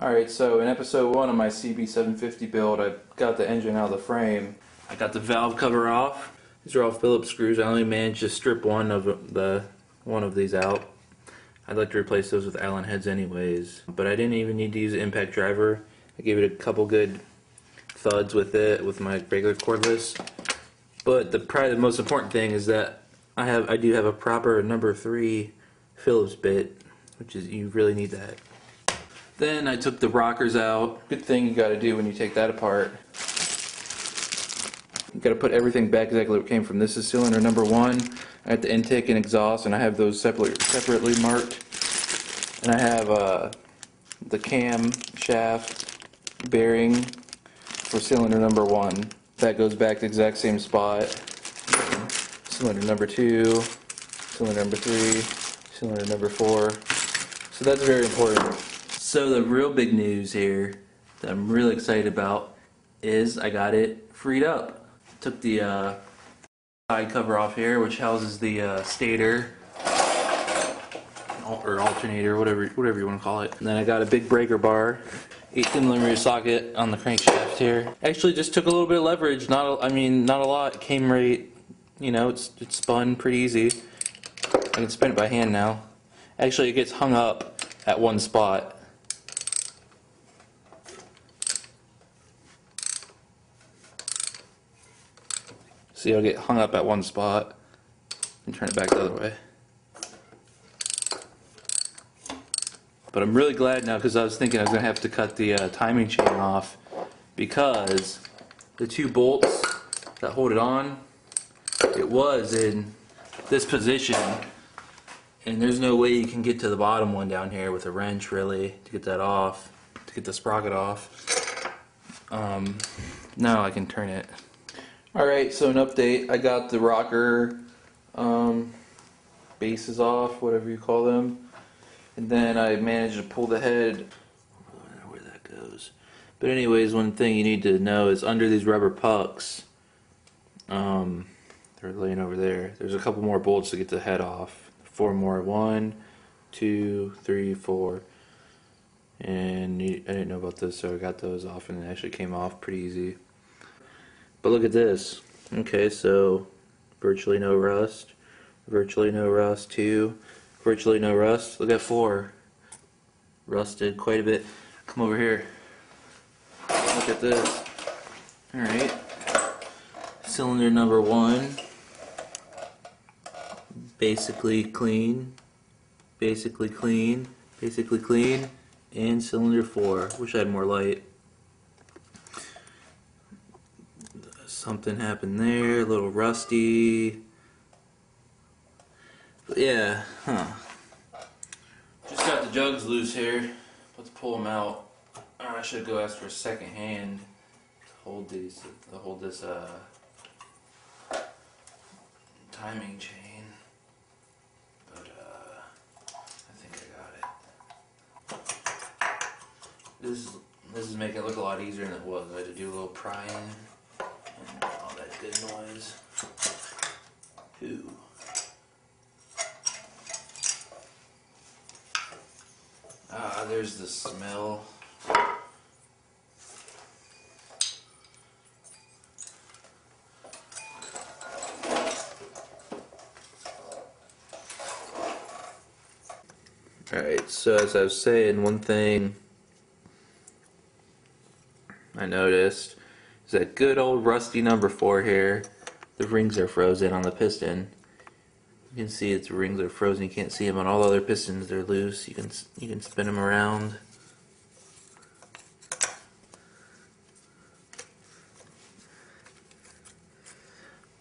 Alright, so in episode 1 of my CB750 build, I got the engine out of the frame. I got the valve cover off. These are all Phillips screws. I only managed to strip one of these out. I'd like to replace those with Allen heads anyways. But I didn't even need to use an impact driver. I gave it a couple good thuds with it, with my regular cordless. But probably the most important thing is that I do have a proper number 3 Phillips bit, which is, you really need that. Then I took the rockers out. Good thing you gotta do when you take that apart. You gotta put everything back exactly where it came from. This is cylinder number 1. I have the intake and exhaust, and I have those separately marked. And I have the cam shaft bearing for cylinder number 1. That goes back to the exact same spot. Cylinder number 2, cylinder number 3, cylinder number 4. So that's very important. So the real big news here that I'm really excited about is I got it freed up. Took the side cover off here, which houses the stator or alternator, whatever you want to call it. And then I got a big breaker bar, 18mm socket on the crankshaft here. Actually, just took a little bit of leverage. Not a lot. It came right. You know, it spun pretty easy. I can spin it by hand now. Actually, it gets hung up at one spot. See, it'll get hung up at one spot and turn it back the other way. But I'm really glad now, because I was thinking I was going to have to cut the timing chain off, because the 2 bolts that hold it on, it was in this position, and there's no way you can get to the bottom one down here with a wrench really to get that off, to get the sprocket off. Now I can turn it. Alright, so an update. I got the rocker bases off, whatever you call them. And then I managed to pull the head. I don't know where that goes. But anyways, one thing you need to know is under these rubber pucks, they're laying over there. There's a couple more bolts to get the head off. 4 more. 1, 2, 3, 4. And I didn't know about this, so I got those off, and it actually came off pretty easy. But look at this. Okay, so virtually no rust, virtually no rust. 2, virtually no rust. Look at 4, rusted quite a bit. Come over here. Look at this. Alright. Cylinder number 1. Basically clean. Basically clean. Basically clean. And cylinder 4. Wish I had more light. Something happened there, a little rusty. But yeah, Just got the jugs loose here. Let's pull them out. I should go ask for a second hand to hold these, to hold this timing chain. But I think I got it. This is making it look a lot easier than it was. I had to do a little prying. And all that good noise. Ooh. Ah, there's the smell. Alright, so as I was saying, one thing I noticed is that good old rusty number 4 here. The rings are frozen on the piston. You can see its rings are frozen. You can't see them on all the other pistons. They're loose. You can spin them around.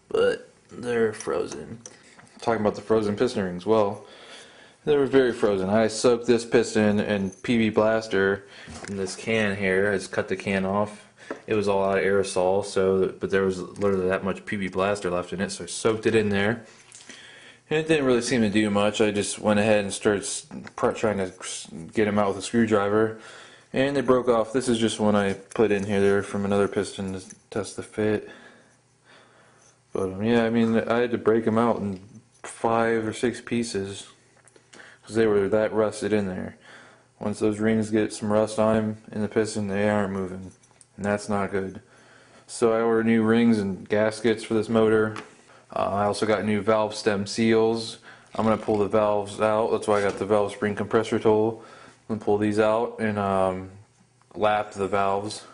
But they're frozen. Talking about the frozen piston rings, well, they were very frozen. I soaked this piston in PB Blaster in this can here. I just cut the can off. It was all out of aerosol, but there was literally that much PB Blaster left in it, so I soaked it in there. And it didn't really seem to do much. I just went ahead and started trying to get them out with a screwdriver, and they broke off. This is just one I put in here. They're from another piston to test the fit. But yeah, I mean, I had to break them out in 5 or 6 pieces because they were that rusted in there. Once those rings get some rust on them in the piston, they aren't moving, and that's not good. So I ordered new rings and gaskets for this motor. I also got new valve stem seals. I'm going to pull the valves out. That's why I got the valve spring compressor tool. I'm going to pull these out and lap the valves.